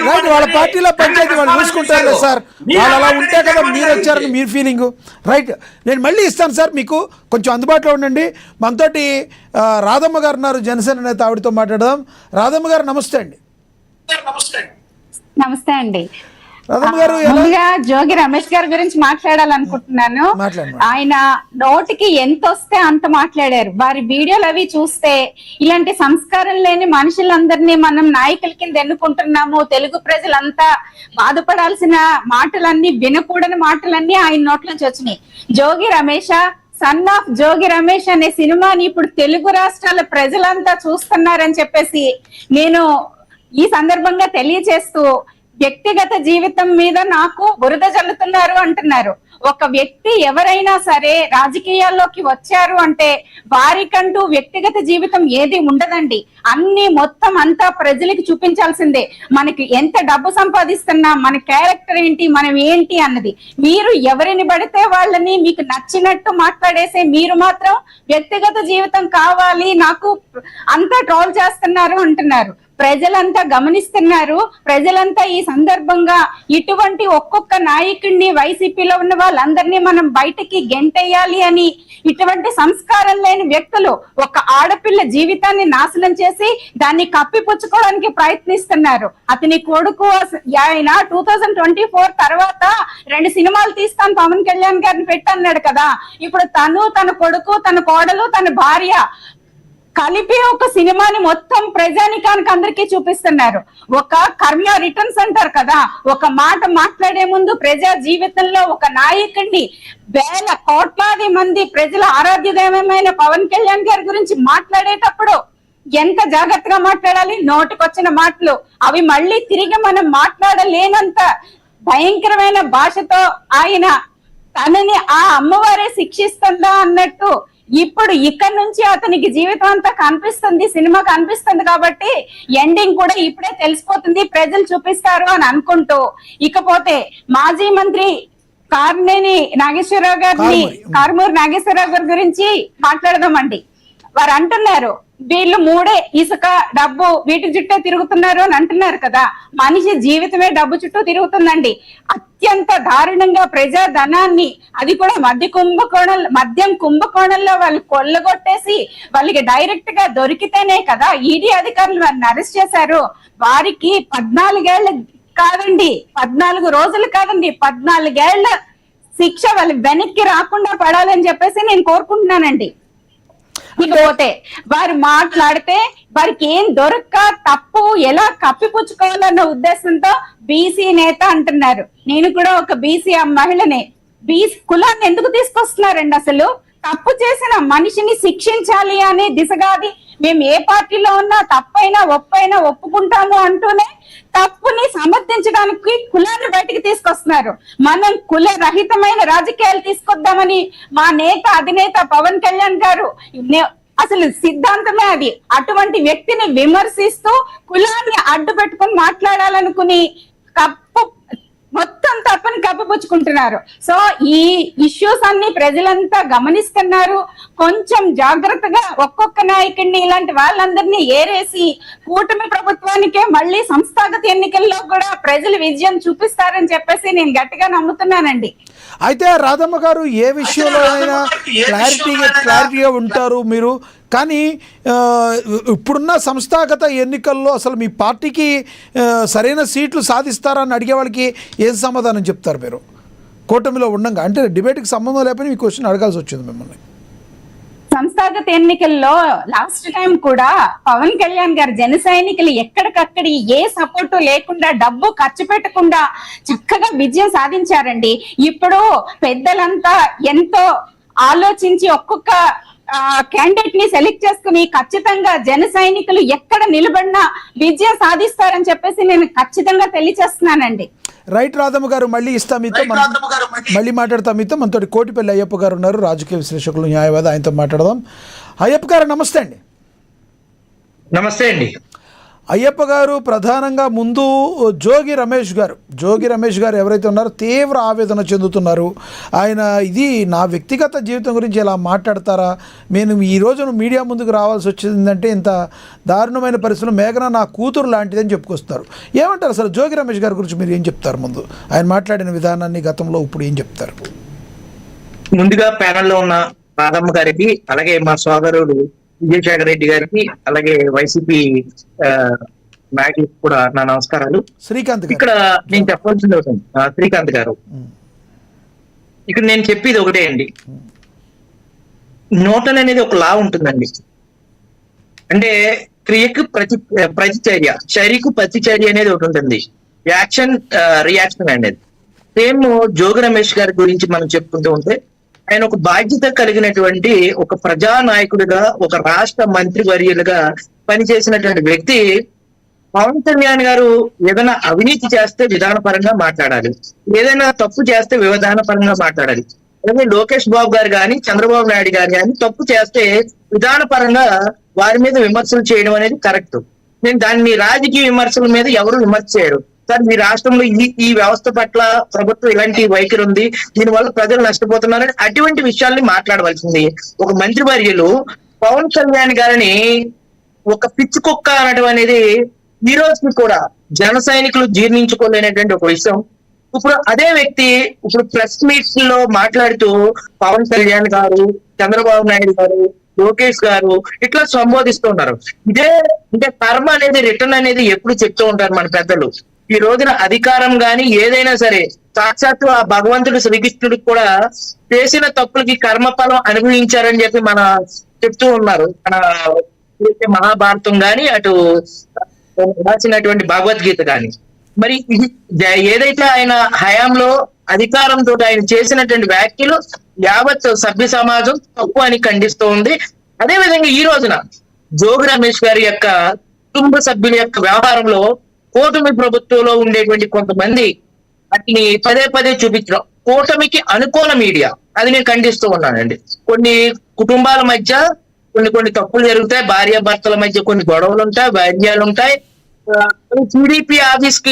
Right, వాళ్ళ పార్టీలో పంచాయతీ వాళ్ళు చూసుకుంటారు కదా సార్, వాళ్ళు అలా ఉంటే కదా మీరు వచ్చారని మీరు ఫీలింగ్. రైట్, నేను మళ్ళీ ఇస్తాను సార్ మీకు, కొంచెం అందుబాటులో ఉండండి. మనతోటి రాధమ్మ గారు ఉన్నారు, జనసేన నేత, ఆవిడతో మాట్లాడదాం. రాధమ్మ గారు నమస్తే అండి. నమస్తే అండి. రాధమ్మ గారు, ముందుగా జోగి రమేష్ గారి గురించి మాట్లాడాలనుకుంటున్నాను. ఆయన నోటికి ఎంత వస్తే అంత మాట్లాడారు. వారి వీడియోలు అవి చూస్తే ఇలాంటి సంస్కారం లేని మనుషులందరినీ మనం నాయకుల కింద ఎన్నుకుంటున్నాము, తెలుగు ప్రజలంతా బాధపడాల్సిన మాటలన్నీ, వినకూడని మాటలన్నీ ఆయన నోట్లోంచి వచ్చినాయి. జోగి రమేష్, సన్ ఆఫ్ జోగి రమేష్ అనే సినిమాని ఇప్పుడు తెలుగు రాష్ట్రాల ప్రజలంతా చూస్తున్నారని చెప్పేసి నేను ఈ సందర్భంగా తెలియజేస్తూ, వ్యక్తిగత జీవితం మీద నాకు బురద జల్లుతున్నారు అంటున్నారు. ఒక వ్యక్తి ఎవరైనా సరే రాజకీయాల్లోకి వచ్చారు అంటే వారికంటూ వ్యక్తిగత జీవితం ఏది ఉండదండి. అన్ని మొత్తం అంతా ప్రజలకు చూపించాల్సిందే. మనకి ఎంత డబ్బు సంపాదిస్తున్నా, మన క్యారెక్టర్ ఏంటి, మనం ఏంటి అన్నది. మీరు ఎవరిని పడితే వాళ్ళని మీకు నచ్చినట్టు మాట్లాడేసే మీరు మాత్రం వ్యక్తిగత జీవితం కావాలి, నాకు అంతా ట్రోల్ చేస్తున్నారు అంటున్నారు. ప్రజలంతా గమనిస్తున్నారు. ప్రజలంతా ఈ సందర్భంగా ఇటువంటి ఒక్కొక్క నాయకుడిని, వైసీపీలో ఉన్న వాళ్ళందరినీ మనం బయటకి గెంటేయాలి అని ఇటువంటి సంస్కారం లేని వ్యక్తులు ఒక ఆడపిల్ల జీవితాన్ని నాశనం చేసి దాన్ని కప్పిపుచ్చుకోవడానికి ప్రయత్నిస్తున్నారు. అతని కొడుకు ఆయన 2024 తర్వాత 2 సినిమాలు తీస్తాను పవన్ కళ్యాణ్ గారిని పెట్టన్నాడు కదా. ఇప్పుడు తను, తన కొడుకు, తన కోడలు, తన భార్య కలిపి ఒక సినిమాని మొత్తం ప్రజానికానికి అందరికీ చూపిస్తున్నారు. ఒక కర్మ రిటర్న్స్ అంటారు కదా, ఒక మాట మాట్లాడే ముందు ప్రజా జీవితంలో ఒక నాయకుడిని, వేల కోట్లాది మంది ప్రజల ఆరాధ్య దైవమైన పవన్ కళ్యాణ్ గారి గురించి మాట్లాడేటప్పుడు ఎంత జాగ్రత్తగా మాట్లాడాలి. నోటికొచ్చిన మాటలు అవి మళ్ళీ తిరిగి మనం మాట్లాడలేనంత భయంకరమైన భాషతో ఆయన తనని ఆ అమ్మవారే శిక్షిస్తుందా అన్నట్టు ఇప్పుడు ఇక్కడ నుంచి అతనికి జీవితం అంతా కనిపిస్తుంది, సినిమా కనిపిస్తుంది కాబట్టి ఎండింగ్ కూడా ఇప్పుడే తెలిసిపోతుంది, ప్రజలు చూపిస్తారు అని అనుకుంటూ, ఇకపోతే మాజీ మంత్రి కారుమూరి నాగేశ్వరరావు గారి గురించి మాట్లాడదామండి. వారు అంటున్నారు వీళ్ళు 3 ఇసుక, డబ్బు వీటి చుట్టూ తిరుగుతున్నారు అని అంటున్నారు కదా. మనిషి జీవితమే డబ్బు చుట్టూ తిరుగుతుందండి. అత్యంత దారుణంగా ప్రజా ధనాన్ని, అది కూడా మద్యం కుంభకోణంలో వాళ్ళు కొల్లగొట్టేసి వాళ్ళకి డైరెక్ట్ గా దొరికితేనే కదా ఈడీ అధికారులు వారిని అరెస్ట్ చేశారు. వారికి 14 ఏళ్ళు కాదండి, 14 రోజులు కాదండి, 14 ఏళ్ల శిక్ష వాళ్ళు వెనక్కి రాకుండా పడాలని చెప్పేసి నేను కోరుకుంటున్నానండి. ఇకపోతే వారు మాట్లాడితే వారికి ఏం దొరక్క తప్పు ఎలా కప్పిపుచ్చుకోవాలన్న ఉద్దేశంతో బీసీ నేత అంటున్నారు. నేను కూడా ఒక బీసీ మహిళనే. బీసీ కులాన్ని ఎందుకు తీసుకొస్తున్నారండి? అసలు తప్పు చేసిన మనిషిని శిక్షించాలి అనే దిశగాది మేము ఏ పార్టీలో ఉన్నా తప్పైనా ఒప్పైనా ఒప్పుకుంటాము అంటూనే తప్పుని సమర్థించడానికి కులాన్ని బయటికి తీసుకొస్తున్నారు. మనం కుల రహితమైన రాజకీయాలు తీసుకొద్దామని మా అధినేత పవన్ కళ్యాణ్ గారు అసలు సిద్ధాంతమే అది. అటువంటి వ్యక్తిని విమర్శిస్తూ కులాన్ని అడ్డు పెట్టుకుని మాట్లాడాలనుకుని మొత్తం తప్పని కప్పిపుచ్చుకుంటున్నారు. సో ఈ ఇష్యూస్ అన్ని ప్రజలంతా గమనిస్తున్నారు. కొంచెం జాగ్రత్తగా ఒక్కొక్క నాయకుడిని, ఇలాంటి వాళ్ళందరినీ ఏరేసి కూటమి ప్రభుత్వానికే మళ్ళీ సంస్థాగత ఎన్నికల్లో కూడా ప్రజలు విజయం చూపిస్తారని చెప్పేసి నేను గట్టిగా నమ్ముతున్నానండి. అయితే రాధమ్మ గారు, ఏ విషయంలో అయినా క్లారిటీగా ఉంటారు మీరు, కానీ ఇప్పుడున్న సంస్థాగత ఎన్నికల్లో అసలు మీ పార్టీకి సరైన సీట్లు సాధిస్తారని అడిగే వాళ్ళకి ఏం సమాధానం చెప్తారు మీరు? కూటమిలో ఉండగా, అంటే డిబేట్కి సంబంధం లేకపోయినా మీ క్వశ్చన్ అడగాల్సి వచ్చింది మిమ్మల్ని. సంస్థాగత ఎన్నికల్లో లాస్ట్ టైం కూడా పవన్ కళ్యాణ్ గారు జన సైనికులు ఎక్కడికక్కడ ఏ సపోర్టు లేకుండా, డబ్బు ఖర్చు పెట్టకుండా చక్కగా విజయం సాధించారండి. ఇప్పుడు పెద్దలంతా ఎంతో ఆలోచించి ఒక్కొక్క క్యాండిడేట్ ని సెలెక్ట్ చేసుకుని ఖచ్చితంగా జన సైనికులు ఎక్కడ నిలబడినా విజయం సాధిస్తారని చెప్పేసి నేను ఖచ్చితంగా తెలియజేస్తున్నానండి. రైట్ రాధమ్మ గారు, మళ్ళీ ఇస్తా మీతో, మళ్ళీ మాట్లాడతాం మీతో. మనతో కోటిపల్లి అయ్యప్ప గారు ఉన్నారు, రాజకీయ విశ్లేషకులు, న్యాయవాది. ఆయనతో మాట్లాడదాం. అయ్యప్ప గారు నమస్తే అండి. నమస్తే అండి. అయ్యప్ప గారు ప్రధానంగా ముందు జోగి రమేష్ గారు ఎవరైతే ఉన్నారో తీవ్ర ఆవేదన చెందుతున్నారు. ఆయన ఇది నా వ్యక్తిగత జీవితం గురించి ఇలా మాట్లాడతారా, నేను ఈ రోజున మీడియా ముందుకు రావాల్సి వచ్చిందంటే ఇంత దారుణమైన పరిస్థితులు, మేఘన నా కూతురు లాంటిదని చెప్పుకొస్తారు. ఏమంటారు అసలు జోగి రమేష్ గారి గురించి మీరు ఏం చెప్తారు? ముందు ఆయన మాట్లాడిన విధానాన్ని గతంలో ఇప్పుడు ఏం చెప్తారు? ముందుగా ప్యానెల్లో ఉన్న రాధమ్మ గారికి, అలాగే మా సోదరుడు విజయశేఖర రెడ్డి గారికి, అలాగే వైసీపీ నాయకులకు కూడా నా నమస్కారాలు. శ్రీకాంత్ ఇక్కడ నేను చెప్పాల్సింది ఒకటి, శ్రీకాంత్ గారు, ఇక్కడ నేను చెప్పేది ఒకటే అండి. న్యూటన్ అనేది ఒక లా ఉంటుందండి. అంటే క్రియకు ప్రతిచర్య, చర్యకు ప్రతిచర్య అనేది ఒకటి ఉంటుంది. యాక్షన్ రియాక్షన్ అనేది. సేమ్ జోగి రమేష్ గారి గురించి మనం చెప్పుకుంటూ ఉంటే, ఆయన ఒక బాధ్యత కలిగినటువంటి ఒక ప్రజానాయకుడిగా, ఒక రాష్ట్ర మంత్రి వర్యులుగా పనిచేసినటువంటి వ్యక్తి. పవన్ కళ్యాణ్ గారు ఏదైనా అవినీతి చేస్తే విధానపరంగా మాట్లాడాలి, ఏదైనా తప్పు చేస్తే విధానపరంగా మాట్లాడాలి. అలాగే లోకేష్ బాబు గారు కానీ, చంద్రబాబు నాయుడు గారు కానీ తప్పు చేస్తే విధానపరంగా వారి మీద విమర్శలు చేయడం అనేది కరెక్ట్. నేను దాన్ని రాజకీయ విమర్శల మీద ఎవరు విమర్శ చేయరు. సార్, మీ రాష్ట్రంలో ఈ వ్యవస్థ పట్ల ప్రభుత్వం ఇలాంటి వైఖరి ఉంది, దీనివల్ల ప్రజలు నష్టపోతున్నారని అటువంటి విషయాల్ని మాట్లాడవలసింది ఒక మంత్రివర్యులు. పవన్ కళ్యాణ్ గారిని ఒక పిచ్చి కుక్క అనడం అనేది ఈ రోజుకి కూడా జన సైనికులు జీర్ణించుకోలేనటువంటి ఒక విషయం. ఇప్పుడు అదే వ్యక్తి ఇప్పుడు ప్రెస్ మీట్స్ లో మాట్లాడుతూ పవన్ కళ్యాణ్ గారు, చంద్రబాబు నాయుడు గారు, లోకేష్ గారు ఇట్లా సంబోధిస్తున్నారు. ఇదే అంటే కర్మ అనేది, రిటర్న్ అనేది ఎప్పుడు చెప్తూ ఉంటారు మన పెద్దలు. ఈ రోజున అధికారం గాని ఏదైనా సరే, సాక్షాత్తు ఆ భగవంతుడు శ్రీకృష్ణుడికి కూడా చేసిన తప్పులకి కర్మఫలం అనుభవించారని చెప్పి మన చెప్తూ ఉన్నారు. మన మహాభారతం గాని, అటు రాసినటువంటి భగవద్గీత గాని. మరి ఏదైతే ఆయన హయాంలో అధికారంతో ఆయన చేసినటువంటి వ్యాఖ్యలు యావత్ సభ్య సమాజం తప్పు అని ఖండిస్తూ ఉంది. అదే విధంగా ఈ రోజున జోగి రమేష్ గారి యొక్క కుటుంబ సభ్యుల యొక్క వ్యవహారంలో కూటమి ప్రభుత్వంలో ఉండేటువంటి కొంతమంది వాటిని పదే పదే చూపించడం, కూటమికి అనుకూల మీడియా, అది నేను ఖండిస్తూ ఉన్నానండి. కొన్ని కుటుంబాల మధ్య కొన్ని తప్పులు జరుగుతాయి, భార్యాభర్తల మధ్య కొన్ని గొడవలు ఉంటాయి, వైద్యాలు ఉంటాయి. టీడీపీ ఆఫీస్ కి